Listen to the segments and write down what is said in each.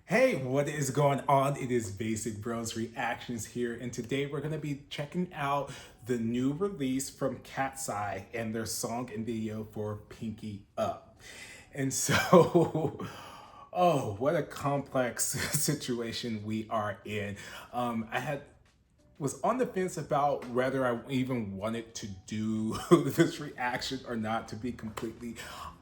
Hey, what is going on? It is Basic Bros Reactions here, and today we're going to be checking out the new release from Katseye and their song and video for Pinky Up. And so, oh, what a complex situation we are in. I was on the fence about whether I even wanted to do this reaction or not, to be completely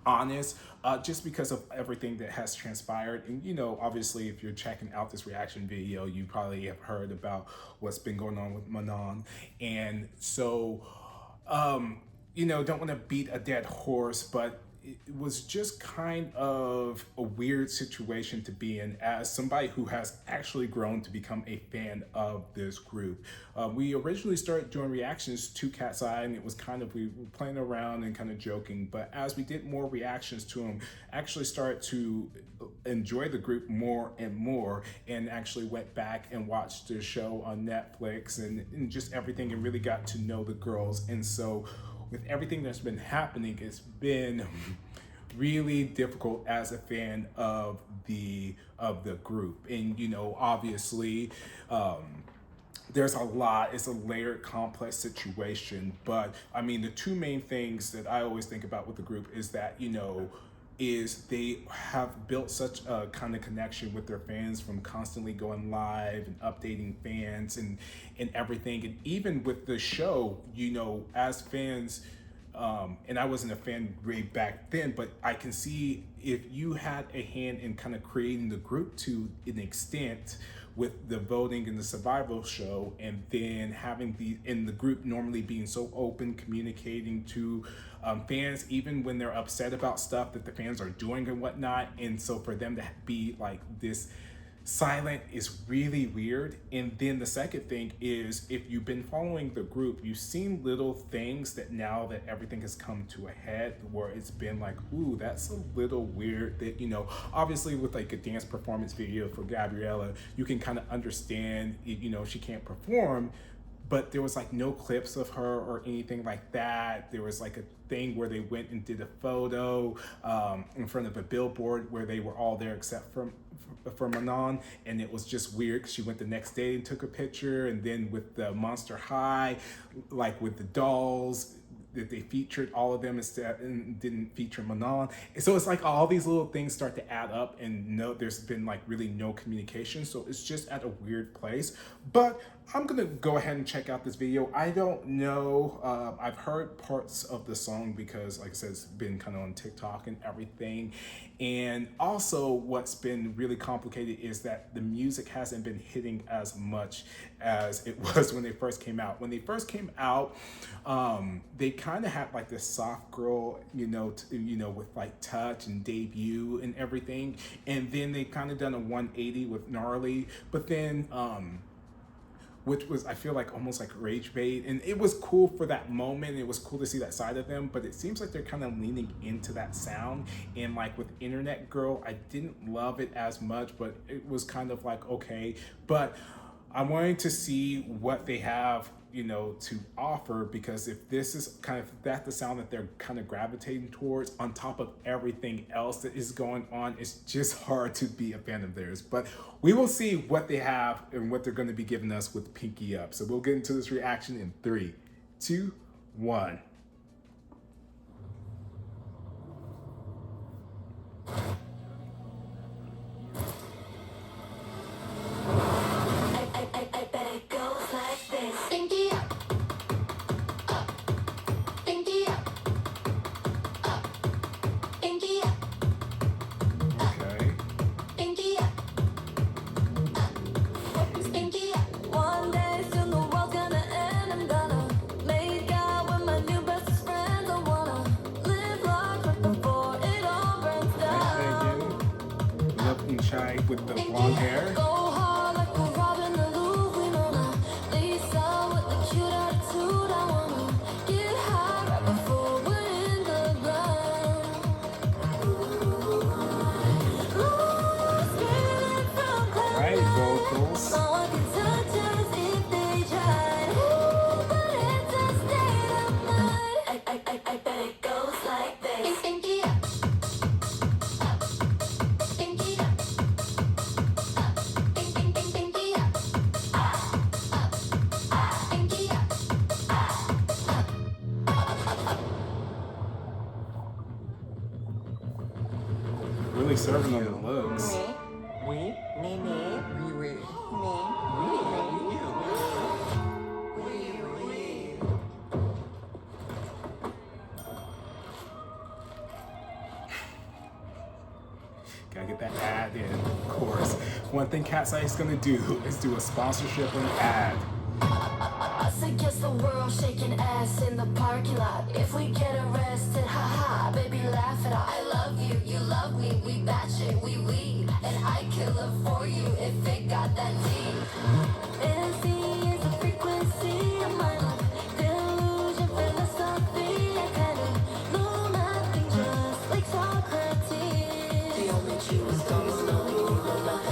honest, just because of everything that has transpired. And, obviously, if you're checking out this reaction video, you probably have heard about what's been going on with Manon. And so, don't want to beat a dead horse, but it was just kind of a weird situation to be in as somebody who has actually grown to become a fan of this group. We originally started doing reactions to Cat's Eye, and it was kind of, we were playing around and kind of joking, but as we did more reactions to them, actually started to enjoy the group more and more, and actually went back and watched their show on Netflix and just everything, and really got to know the girls. And so with everything that's been happening, it's been really difficult as a fan of the group. And obviously, there's a lot, it's a layered, complex situation. But I mean, the two main things that I always think about with the group is that, is they have built such a kind of connection with their fans from constantly going live and updating fans and everything. And even with the show, as fans, and I wasn't a fan way back then, but I can see if you had a hand in kind of creating the group to an extent with the voting and the survival show, and then having the group normally being so open, communicating to fans, even when they're upset about stuff that the fans are doing and whatnot. And so for them to be like this silent is really weird. And then the second thing is, if you've been following the group, you've seen little things that now that everything has come to a head, where it's been like, ooh, that's a little weird. That, obviously with like a dance performance video for Gabriella, you can kind of understand, she can't perform, but there was like no clips of her or anything like that. There was like a thing where they went and did a photo in front of a billboard where they were all there except for Manon, and it was just weird because she went the next day and took a picture. And then with the Monster High, like with the dolls, that they featured all of them instead and didn't feature Manon. And so it's like all these little things start to add up, and there's been like really no communication. So it's just at a weird place. But I'm gonna go ahead and check out this video. I don't know, I've heard parts of the song because, like I said, it's been kind of on TikTok and everything. And also what's been really complicated is that the music hasn't been hitting as much as it was when they first came out. When they first came out, they kind of had like this soft girl, with like Touch and Debut and everything. And then they kind of done a 180 with Gnarly, but then which was, I feel like, almost like rage bait. And it was cool for that moment. It was cool to see that side of them, but it seems like they're kind of leaning into that sound. And like with Internet Girl, I didn't love it as much, but it was kind of like, okay. But I'm wanting to see what they have, to offer, because if this is kind of the sound that they're kind of gravitating towards, on top of everything else that is going on, it's just hard to be a fan of theirs. But we will see what they have and what they're going to be giving us with Pinky Up. So we'll get into this reaction in 3, 2, 1. Shy with the blonde hair. Right, vocals. really serving on the looks. Oui, me, oui, oui, Gotta get that ad in, of course. One thing Katseye is gonna do is do a sponsorship and ad. Us against the world, shaking ass in the parking lot. If we get arrested, haha, baby, laugh it off. I love you, you love me, we batch it, we. And I kill it for you if it got that deep. Fantasy is a frequency of my life. Delusion, philosophy, I kind of know nothing, just like Socrates. The only Jew is gonna know you alive.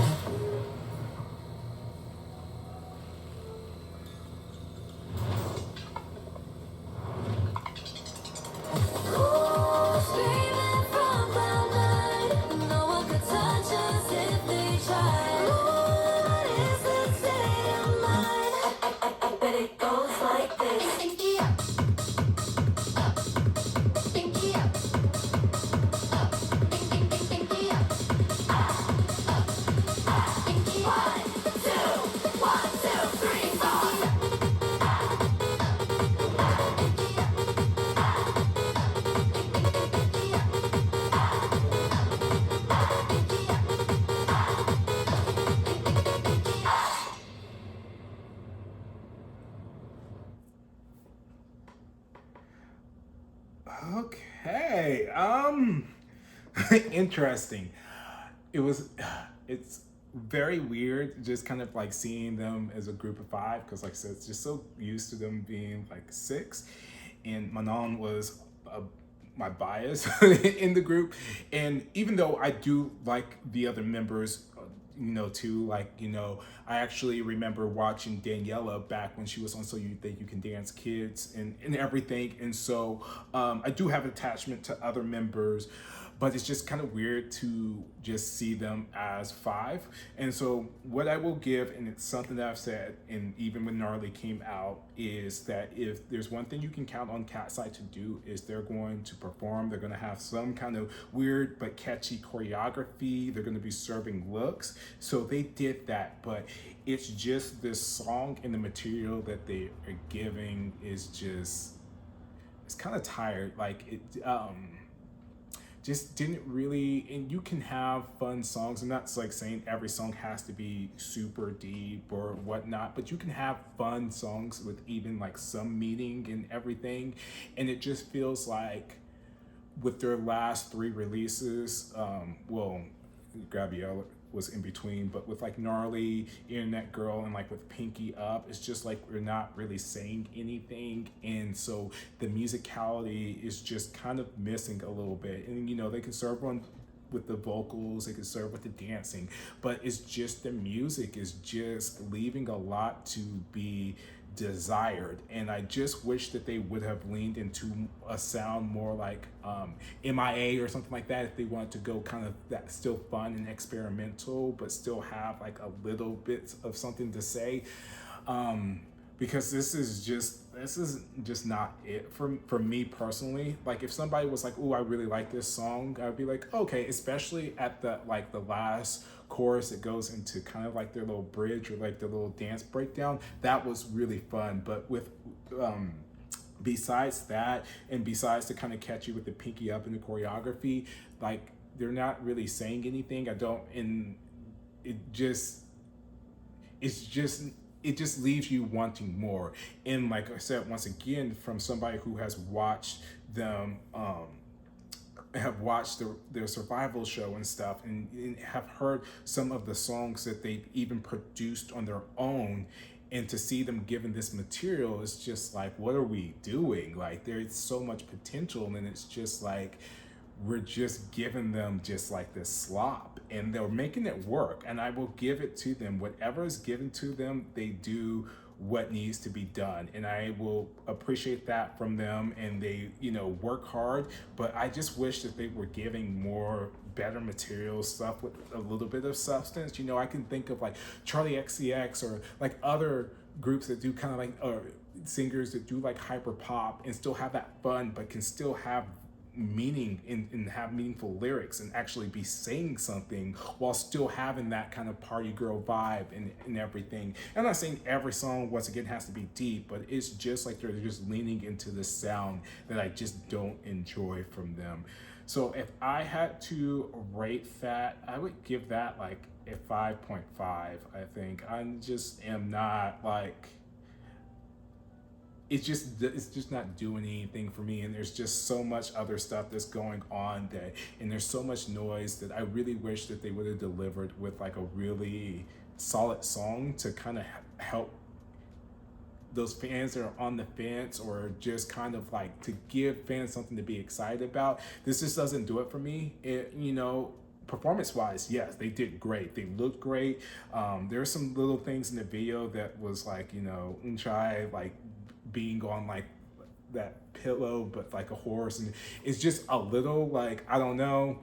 Okay. Interesting. It's very weird just kind of like seeing them as a group of five because like I said, it's just so used to them being like six. And Manon was my bias in the group. And even though I do like the other members, too, I actually remember watching Daniela back when she was on So You Think You Can Dance Kids and everything. And so I do have attachment to other members, but it's just kind of weird to just see them as five. And so what I will give, and it's something that I've said, and even when Gnarly came out, is that if there's one thing you can count on Katseye to do is they're going to perform. They're going to have some kind of weird but catchy choreography. They're going to be serving looks. So they did that, but it's just this song and the material that they are giving is just, it's kind of tired. Like it, just didn't really, and you can have fun songs. I'm not like saying every song has to be super deep or whatnot, but you can have fun songs with even like some meaning and everything. And it just feels like with their last three releases, Gabrielle was in between, but with like Gnarly, Internet Girl, and like with Pinky Up, it's just like we're not really saying anything, and so the musicality is just kind of missing a little bit. And they can serve on with the vocals, they can serve with the dancing, but it's just the music is just leaving a lot to be desired. And I just wish that they would have leaned into a sound more like MIA or something like that, if they wanted to go kind of that still fun and experimental but still have like a little bit of something to say, because this is just not it for me personally. Like if somebody was like, "Oh, I really like this song," I'd be like, okay, especially at the last chorus that goes into kind of like their little bridge or like their little dance breakdown. That was really fun. But with besides that, and besides to kind of catch you with the Pinky Up and the choreography, like they're not really saying anything. It just leaves you wanting more. And like I said, once again, from somebody who has watched them, have watched their survival show and stuff, and have heard some of the songs that they've even produced on their own, and to see them given this material is just like, what are we doing? Like there's so much potential, and it's just like, we're just giving them just like this slop, and they're making it work. And I will give it to them. Whatever is given to them, they do what needs to be done, and I will appreciate that from them. And they work hard, but I just wish that they were giving more better material stuff with a little bit of substance. I can think of like Charlie XCX or like other groups that do kind of like, or singers that do like hyper pop and still have that fun but can still have meaning and have meaningful lyrics and actually be saying something while still having that kind of party girl vibe and everything. I'm not saying every song once again has to be deep, but it's just like they're just leaning into the sound that I just don't enjoy from them. So if I had to rate that, I would give that like a 5.5. I think I just am not like, it's just not doing anything for me, and there's just so much other stuff that's going on that, and there's so much noise that I really wish that they would have delivered with like a really solid song to kind of help those fans that are on the fence, or just kind of like to give fans something to be excited about. This just doesn't do it for me. Performance wise, yes, they did great. They looked great. There's some little things in the video that was like, Unchai like being on like that pillow, but like a horse, and it's just a little like, I don't know.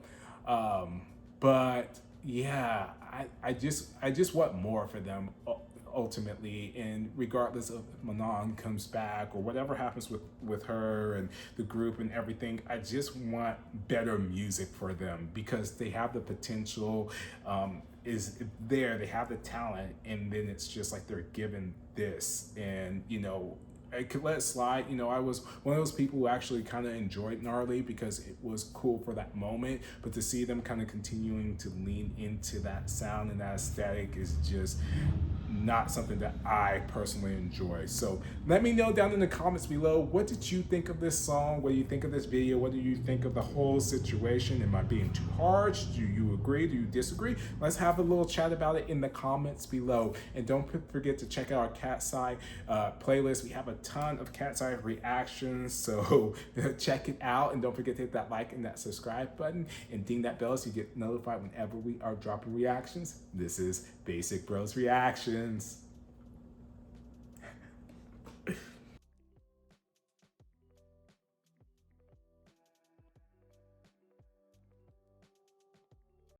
But yeah, I just want more for them ultimately, and regardless of if Manon comes back or whatever happens with her and the group and everything, I just want better music for them, because they have the potential, is there, they have the talent, and then it's just like they're given this, and I could let it slide. I was one of those people who actually kind of enjoyed Gnarly because it was cool for that moment, but to see them kind of continuing to lean into that sound and that aesthetic is just not something that I personally enjoy. So let me know down in the comments below, what did you think of this song? What do you think of this video? What do you think of the whole situation? Am I being too harsh? Do you agree? Do you disagree? Let's have a little chat about it in the comments below. And don't forget to check out our Katseye playlist. We have a ton of Katseye reactions, so check it out, and don't forget to hit that like and that subscribe button and ding that bell so you get notified whenever we are dropping reactions. This is Basic Bros Reactions.